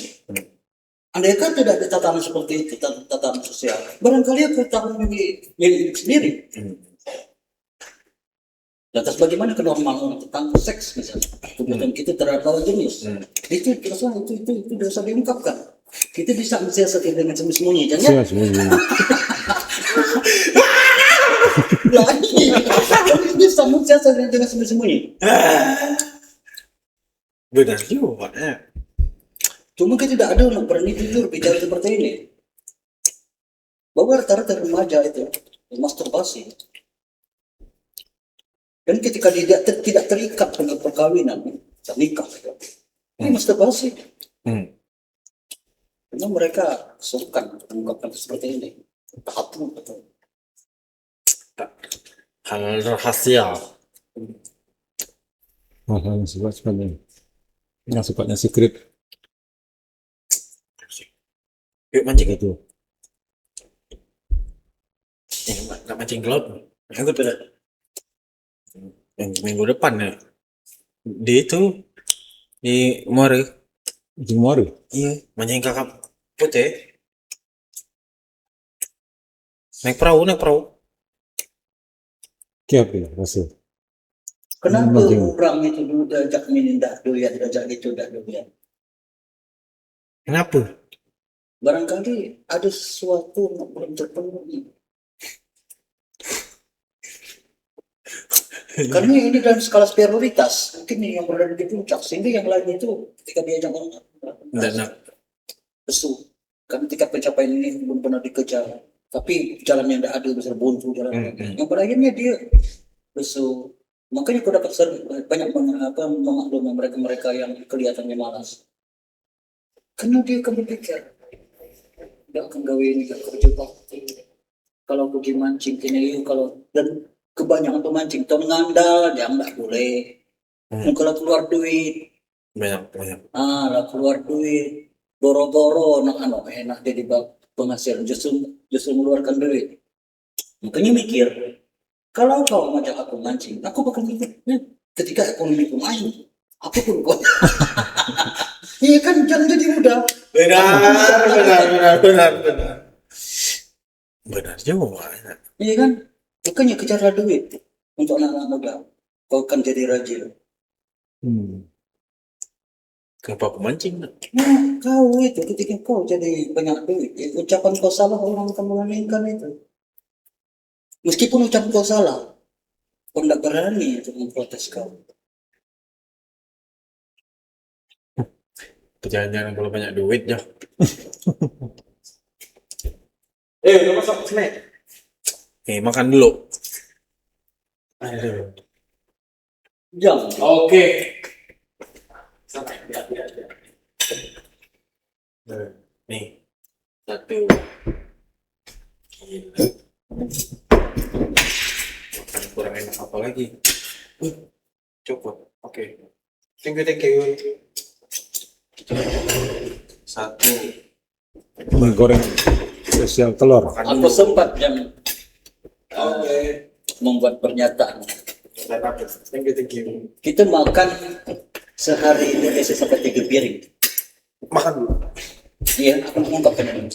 S1: Andai kan tidak ada tatanan seperti itu, tatanan sosial, barangkali aku tak memilih hidup sendiri. Lantas bagaimana kenormalan tentang seks misalnya, kebutuhan kita terhadap lawan jenis, itu dosa diungkapkan. Kita bisa mensiasati dengan sembunyi-sembunyi, jangan? Lagi, bisa mensiasati dengan sembunyi-sembunyi.
S3: Benar juga Pak.
S1: Cuma kita tidak ada yang berani jujur bicara seperti ini. Bahwa rata-rata remaja itu masturbasi. Dan ketika dia tidak terikat dengan perkawinan, nikah, ini masturbasi. Karena mereka sungkan mengungkapkan seperti ini. Tabu betul.
S3: Hal rahasia.
S2: Hal yang sifatnya secret.
S3: Yuk mancing.
S2: Begitu.
S3: Nggak mancing ke laut. Ikut pada. Yang minggu depan ya. Di itu di Muara.
S2: Di Muara.
S3: Iya, mancing kakap putih. Naik perahu.
S2: Kiap ya, Rasul.
S1: Kenapa
S2: Mancing.
S1: orang itu dulu diajak minin dah doyan, diajak itu dah doyan?
S3: Kenapa?
S1: Barangkali ada sesuatu yang belum terpenuhi. Karena ini dalam skala prioritas, mungkin yang berada di puncak, sehingga yang lain itu ketika diajak orang lesu. Karena ketika pencapaian ini belum pernah dikejar, tapi jalan yang tidak ada besar buntu jalan. Yang pada akhirnya dia lesu. Makanya kau dapat banyak memaklumi mereka yang kelihatannya malas. Karena dia akan berpikir, tidak akan gawe ini, tidak kerja bakti. Kalau pergi mancing kini, kalau dan kebanyakan pemancing tuh ngandal, dia nggak boleh. Kalau keluar duit,
S3: Banyak.
S1: lah keluar duit, boro-boro, enak jadi penghasilan, justru mengeluarkan duit. Makanya mikir, kalau kau ngajak aku mancing, aku bakal mikir, ketika ekonomi pemain, aku pun buat. Iya kan, jangan jadi mudah.
S3: Benar. Benar juga.
S1: Iya kan, makanya kejarlah duit untuk anak-anak muda. Kau akan jadi rajin.
S3: Kenapa pemancing?
S1: Nah, kau itu ketika kau jadi banyak duit, ucapan kau salah orang akan mengaminkan itu. Meskipun ucapan kau salah, kau tidak berani untuk memprotes kau.
S3: Jangan kalau banyak duit ya. Udah masuk sini. Makan dulu. Aduh.
S1: Jangan.
S3: Oke. Sampai ya. Nih. Satu. Gila. Makan kurang enak apa lagi? Cukup. Oke. Thank you. Satu.
S2: Mie goreng spesial telur.
S3: Makan
S1: Aku
S3: dulu.
S1: sempat yang membuat pernyataan.
S3: Thank you.
S1: Kita makan sehari ini bisa sampai 3 piring.
S3: Makan dulu.
S1: Iya, aku mengungkapkan ini.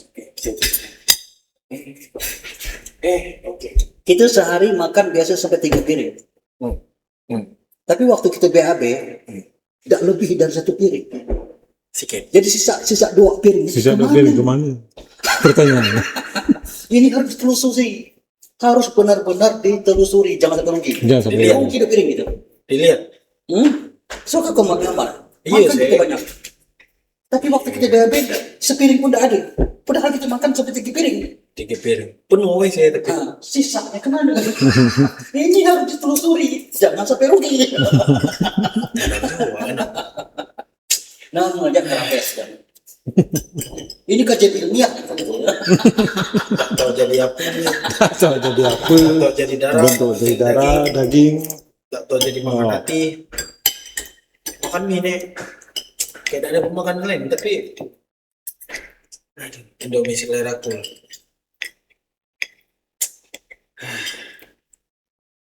S3: Oke.
S1: Kita sehari makan biasa sampai 3 piring. Tapi waktu kita BAB, tidak lebih dari 1 piring.
S3: Sikit.
S1: Jadi sisa 2 piring.
S2: Sisa 2 piring kemana? Pertanyaannya.
S1: Ini harus ditelusuri. Harus benar-benar ditelusuri. Jangan sampai rugi.
S2: Jangan sampai
S3: Dilihat.
S1: Rugi 2 piring gitu.
S3: Dilihat.
S1: Suka kau makan apa?
S3: Iya,
S1: Makan
S3: sih.
S1: kita banyak. Tapi waktu kita BAB, sepiring pun tidak ada. Padahal kita makan sampai 3 piring.
S3: 3 piring. Penuh saya tapi.
S1: Nah, sisanya kemana? Ini harus ditelusuri. Jangan sampai rugi. Nah, ngajak terapes kan. Ini kajian ilmiah.
S3: Atau jadi apa?
S2: Atau jadi apa?
S3: Atau jadi darah.
S2: Bentuk dari darah, daging.
S3: Atau jadi makan hati. Makan mie nih. Kayak ada pemakan lain tapi. Aduh, Indomie selera aku.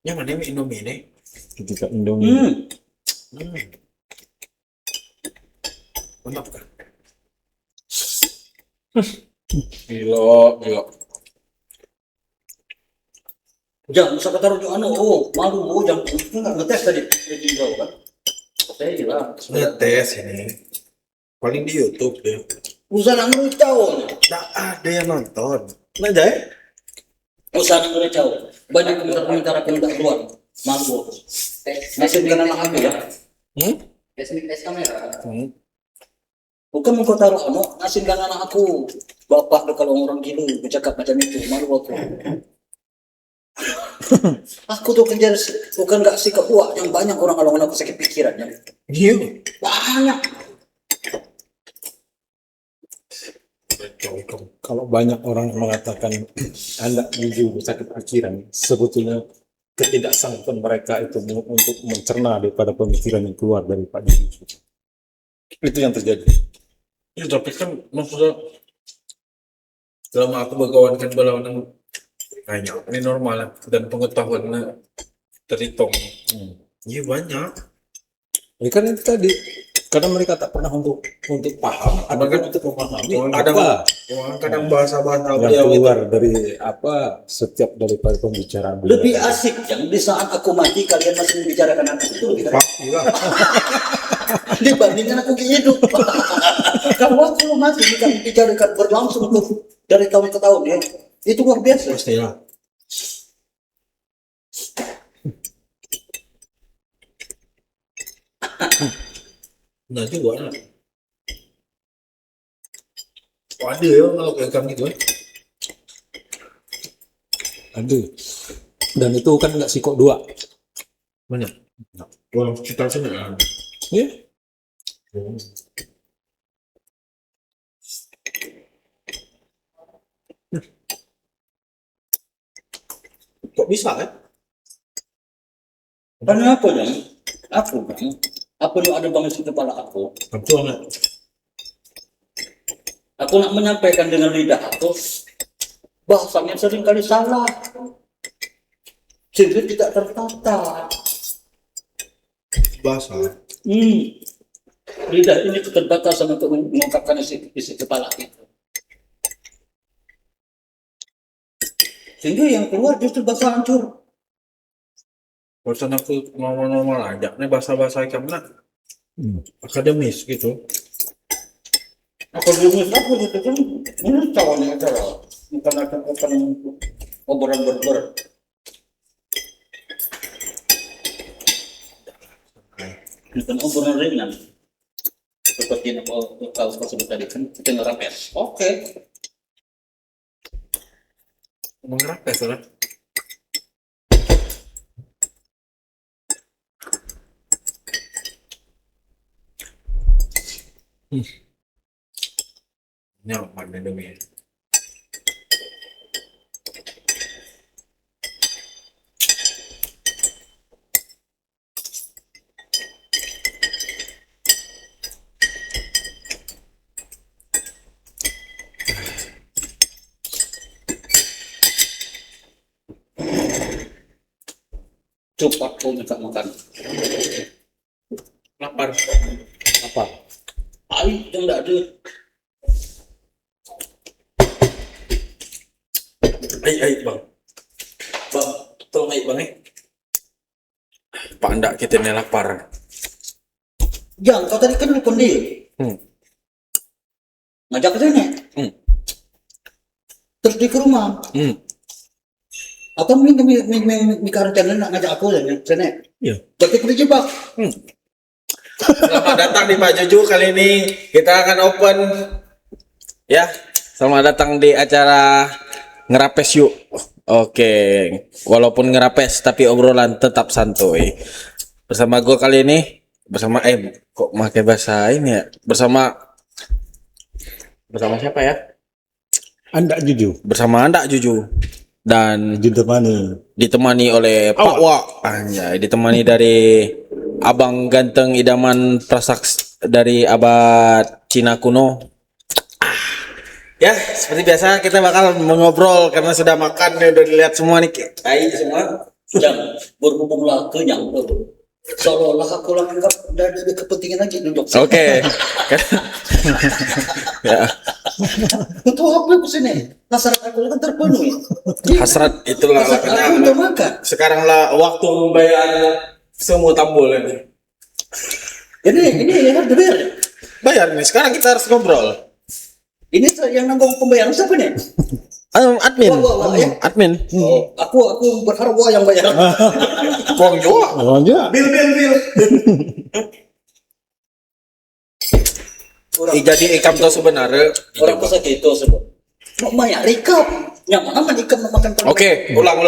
S3: Yang mana mie Indomie nih?
S2: Ketika Indomie.
S3: Mantap kan? Gila.
S1: Jangan usah taruh di malu jangan nggak ngetes tadi di bawah kan. Saya bilang
S3: Ngetes ini. Paling di YouTube deh.
S1: usah nanggung tahun.
S3: Nggak ada yang nonton. Nah, Jay?
S1: Usah nanggung tahun. Banyak komentar aku tidak keluar. Malu. Nasib dengan anak aku ya. Tes kamera. Bukan mau kau taruh nasib dengan anak aku. Bapak tuh kalau orang gini bercakap macam itu malu aku. Aku tuh kerja bukan nggak sikap kuat yang banyak orang kalau aku sakit pikiran ya.
S3: Iya.
S1: Banyak.
S2: Kalau banyak orang mengatakan Anda jujur sakit pikiran, sebetulnya ketidaksanggupan mereka itu untuk mencerna daripada pemikiran yang keluar dari Pak Didi. Itu yang terjadi.
S3: Iya, tapi kan maksudnya selama aku berkawan kan berlawanan banyak ini normal lah. Dan pengetahuan terhitung iya banyak.
S2: Ya kan itu tadi, karena mereka tak pernah untuk paham, ada kan untuk memahami
S3: Kadang
S2: apa
S3: kadang bahasa-bahasa
S2: yang
S3: beliau itu
S2: keluar dari apa setiap daripada pembicaraan beliau.
S1: Lebih asik yang di saat aku mati kalian masih membicarakan aku itu lebih keren.
S3: iya.
S1: Dibandingkan aku hidup. Kalau aku mati kan bicarakan berlangsung tuh dari tahun ke tahun ya. Itu luar biasa.
S3: Pastilah. Nah juga lah. Waduh ya kalau kayak kami gitu
S2: Aduh. Dan itu kan nggak sikok dua.
S3: banyak. Orang sekitar sini ada.
S2: Ya.
S3: Kok bisa kan?
S1: Karena apa ya? Aku kan, apa yang ada banget di kepala aku?
S3: Betul nggak?
S1: Aku nak menyampaikan dengan lidah aku, bahasanya sering kali salah, sehingga tidak tertata.
S3: Bahasa.
S1: Lidah ini keterbatasan untuk mengungkapkan isi kepala itu. Sehingga yang keluar justru bahasa hancur.
S3: Barusan aku normal-normal aja. Ini bahasa-bahasa kamu akademis gitu.
S1: Aku bilang aku gitu kan, ini cawannya acara, bukan obrolan berber. Bukan obrolan ringan. Seperti yang kau sebut tadi kan, kita ngerapes. Oke.
S3: Mengerapes lah. Ini apa demi?
S1: Cepat kau minta makan.
S3: Lapar.
S2: Apa?
S1: Air yang tidak ada.
S3: Ai bang. Bang, tolong ai bang Pak ndak kita nih lapar.
S1: Jangan, kau tadi kan nelfon dia. Ngajak ke sini. Terus dia ke rumah. Atau mikir channel nak ngajak aku ya, sini.
S3: Iya.
S1: Berarti aku dijebak.
S3: Selamat datang di Pak Juju. Kali ini kita akan open ya. Selamat datang di acara ngerapes yuk. Oke, walaupun ngerapes tapi obrolan tetap santuy. Bersama gue kali ini bersama kok pakai bahasa ini ya? Bersama siapa ya?
S2: Anda jujur.
S3: Bersama Anda Juju dan ditemani oleh Pak Wak. Anjay, ditemani dari Abang ganteng idaman prasaks dari abad Cina kuno. Ya, seperti biasa kita bakal mengobrol karena sudah makan, udah dilihat semua nih, semua.
S1: Jangan berhubunglah kenyang. Seolah-olah aku lah anggap dari kepentingan lagi duduk.
S3: Oke. Ya.
S1: Untuk apa aku sini? Hasrat aku kan terpenuhi.
S3: Hasrat itulah
S1: Hasrat aku untuk makan.
S3: sekarang lah waktu membayar semua tambol ini.
S1: Ini harus dibayar ya?
S3: Bayar nih, sekarang kita harus ngobrol.
S1: Ini yang nanggung pembayaran siapa nih?
S3: Admin.
S1: Wah, ya?
S3: Admin.
S1: Oh, aku berharap wah yang bayar.
S3: Uang juga.
S1: Bil.
S3: Jadi ikam tuh sebenarnya.
S1: Orang masa gitu sebut. Mau banyak rekap. Yang mana manikam memakan permen.
S3: Oke, ulang.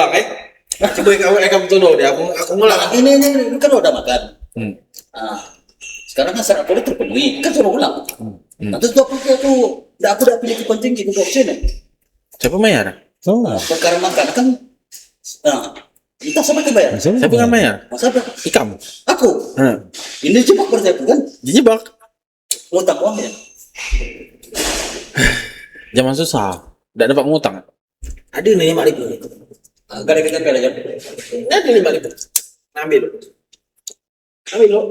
S3: Coba ikam tuh deh. Aku ngulang.
S1: Ini kan udah makan. Sekarang kan syarat boleh terpenuhi. Kan suruh ulang. Nanti sudah pakai aku udah punya kepentingan di box ini.
S3: Siapa bayar?
S1: Perkara makan kan. Kita siapa yang bayar?
S3: Siapa yang bayar?
S1: Siapa?
S3: Ikam.
S1: Aku. Ini jebak berarti aku kan.
S3: Dijebak.
S1: Ngutang uang ya.
S3: Zaman susah. Nggak dapat ngutang. Ada nih 5.000.
S1: Gak ada KTP aja.
S3: Ada 5.000. Ambil. Ambil lo.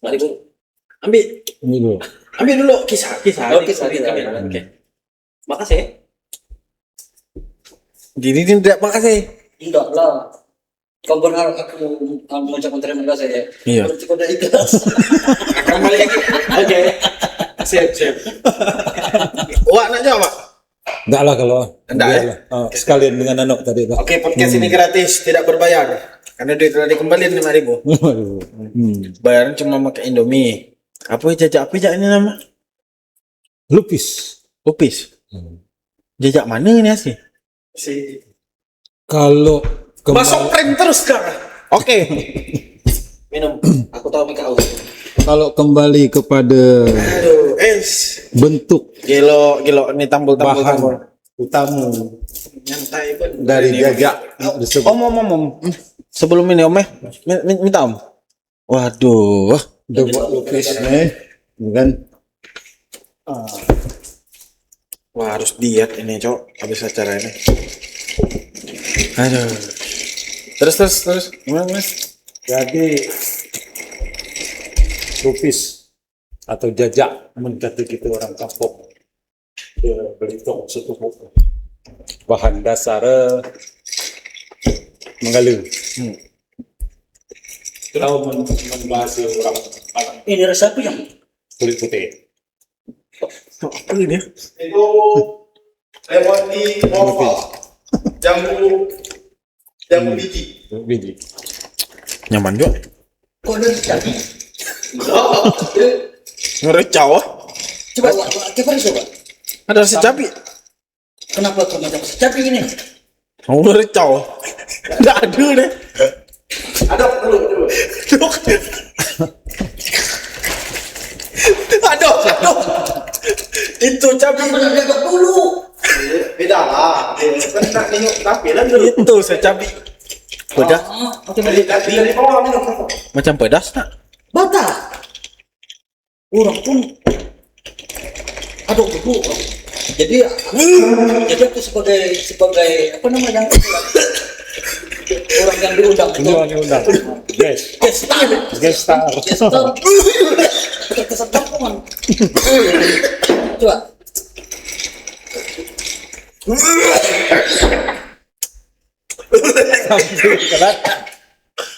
S3: 5.000. Ambil.
S2: Ini dulu.
S3: Ambil dulu kisah.
S1: Oh, kisah.
S3: Oke.
S1: Makasih.
S3: Gini tidak makasih.
S1: Enggak lah. Kau berharap aku mengucapkan terima kasih ya.
S3: Iya.
S1: Berarti kau udah ikhlas.
S3: Kembali lagi. Oke. Siap. Wah, nak jawab, Pak?
S2: Enggak lah kalau.
S3: Enggak, ya?
S2: lah. Sekalian dengan anak tadi tuh.
S3: Oke, podcast ini gratis, tidak berbayar. Karena duit telah dikembaliin 5.000. Bayaran cuma pakai Indomie. Apa jajak ini nama?
S2: Lupis.
S3: Upis. Jajak mana ini sih?
S2: Kalau
S3: Masuk print terus sekarang. Oke. Minum. Aku tahu kau.
S2: kalau kembali kepada
S3: Aduh,
S2: bentuk
S3: gelo ini tambul.
S2: bahan utama
S3: Nyantai pun.
S2: dari jajak disebut
S3: Om. Sebelum ini Om, minta Om. Waduh.
S2: udah buat lupis nih, kan?
S3: Wah, harus diet ini, Cok. Habis acara ini. Aduh. Terus. Gimana, Mas?
S2: Jadi lupis atau jajak mendata kita orang kampung Belitung setubuh bahan dasar mengalir. Tahu membahas orang
S1: Ini resep yang
S2: kulit putih.
S3: Apa ini?
S4: Itu lewati oval jambu biji.
S3: Nyaman juga.
S1: kau udah jadi.
S3: Ngerecau ah.
S1: Coba coba.
S3: Ada rasa cabai.
S1: Kenapa kau macam secapi ini?
S3: Mau ngerecau. Enggak ada deh.
S4: Ada dulu.
S3: Aduh. Itu cabai.
S1: Jaga dulu.
S4: Beda lah. Kan nak nengok tapi lah dulu.
S3: Itu secabai. Pedas.
S4: Dari bawah nih.
S3: Macam pedas nak?
S1: Bata. Orang pun aduh dulu. Jadi aku sebagai apa namanya orang yang diundang itu.
S2: Ini orang undang. Guys,
S1: Gestar. Kesetampungan. Coba.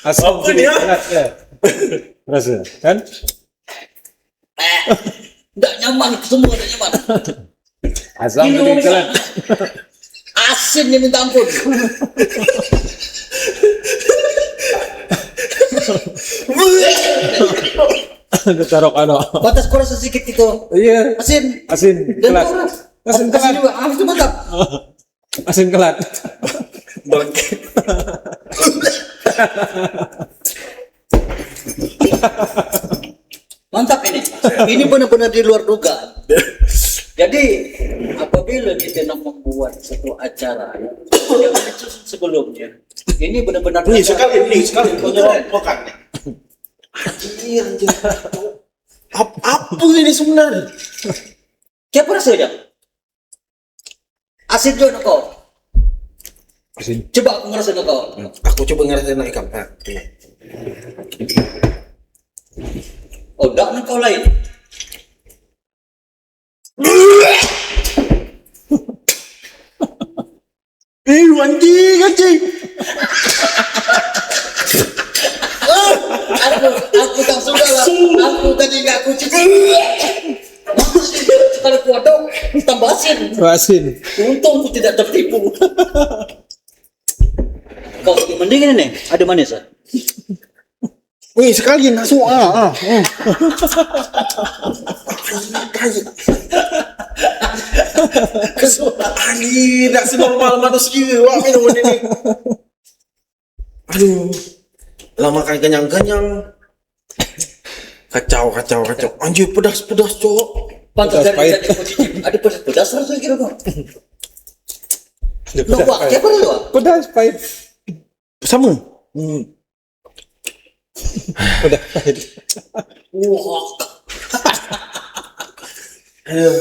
S2: asam
S3: Apa dia?
S2: ya. Rasa kan?
S1: Nggak nyaman, semua nggak nyaman.
S2: Asam
S1: Minum.
S2: kelat.
S1: Asinnya minta ampun.
S2: Taruh ano.
S1: Batas kurang sedikit itu.
S2: Iya,
S1: Asin.
S2: asin
S1: Dan
S2: kelat.
S1: kurang.
S2: Asin
S1: Asin
S2: kelat.
S1: juga. Itu mantap.
S2: Asin kelat.
S3: Bangke.
S1: Mantap ini. Ini benar-benar di luar dugaan. Jadi apabila kita nak membuat satu acara yang disusun sebelumnya, ini benar-benar
S4: Nih sekali kau jawab makan.
S3: Anjir. Apa ini sebenarnya?
S1: Siapa rasanya? Asin juga kau.
S2: Asin.
S1: Coba aku ngerasain kau.
S3: Aku coba ngerasain ikan. Nah, ini.
S1: Oh, enggak kau lain.
S3: Anjing.
S1: Aku tak suka lah. Aku tadi nggak kucing. Maksudnya kalau kodok tambah asin.
S2: Asin.
S1: Untung aku tidak tertipu. Kau mending ini nih, ada manis ah.
S3: Wih, sekali masuk Anjir, tak senormal manusia. Wah, minum ini. Aduh. Lama makan kenyang-kenyang. Kacau. Anjir, pedas, cowok.
S1: Pantas
S2: Pedas
S1: dari
S2: pahit.
S1: tadi aku cicip. Ada pedas rasanya kira kau.
S2: Pedas
S1: Lupa,
S2: pahit.
S1: siapa lu?
S2: Pedas pahit.
S3: Sama.
S2: Pedas pahit.
S1: Wah,
S3: Aduh.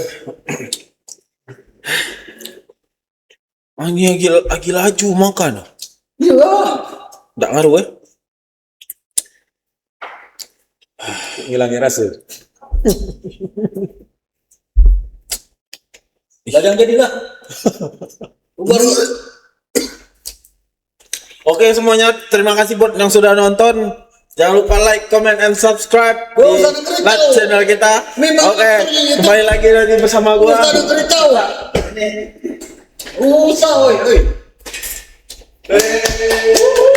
S3: Ini lagi laju makan.
S1: Iya.
S3: Tak ngaruh
S2: Ngilangin rasa.
S1: Ladang jadilah. Baru
S3: Oke semuanya, terima kasih buat yang sudah nonton. Jangan lupa like, comment, and subscribe
S1: Gak
S3: di
S1: usah diberitahu.
S3: like channel kita.
S1: Memang
S3: Oke,
S1: seperti itu.
S3: kembali lagi nanti bersama gua.
S1: usah diberitahu. Usah, oi.
S3: Hey.